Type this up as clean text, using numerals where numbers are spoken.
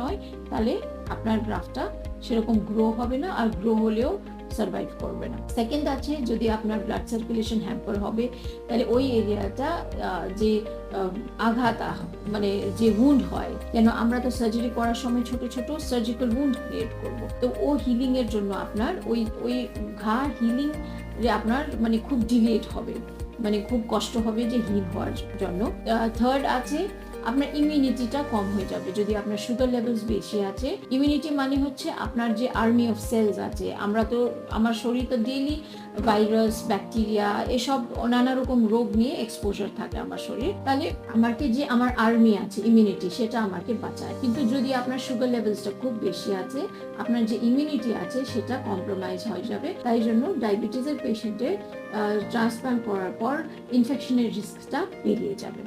নয়, তাহলে আপনার গ্রাফটা সেরকম গ্রো হবে না, আর গ্রো হলেও সার্ভাইভ করবে না। সেকেন্ড আছে, যদি আপনার ব্লাড সার্কুলেশন হ্যাম্পার হবে, তাহলে ওই এরিয়াটা যে আঘাত মানে যে উন্ড হয়, কেন আমরা তো সার্জারি করার সময় ছোট ছোট সার্জিক্যাল উন্ড ক্রিয়েট করব, তো ও হিলিং এর জন্য আপনার ওই ঘা হিলিং আপনার মানে খুব ডিলেড হবে, মানে খুব কষ্ট হবে যে হিল হওয়ার জন্য। থার্ড আছে, আপনার ইমিউনিটিটা কম হয়ে যাবে যদি আপনার সুগার লেভেলস বেশি আছে। ইমিউনিটি মানে হচ্ছে আপনার যে আর্মি অফ সেলস আছে, আমার শরীর তো ডেইলি ভাইরাস, ব্যাকটেরিয়া, এসব নানা রকম রোগ নিয়ে এক্সপোজার থাকে আমার শরীর, তাহলে আমার আর্মি আছে ইমিউনিটি, সেটা আমাকে বাঁচায়। কিন্তু যদি আপনার সুগার লেভেলসটা খুব বেশি আছে, আপনার যে ইমিউনিটি আছে সেটা কম্প্রোমাইজ হয়ে যাবে। তাই জন্য ডায়াবেটিসের পেশেন্টের ট্রান্সপ্লান্ট করার পর ইনফেকশনের রিস্কটা বেরিয়ে যাবে।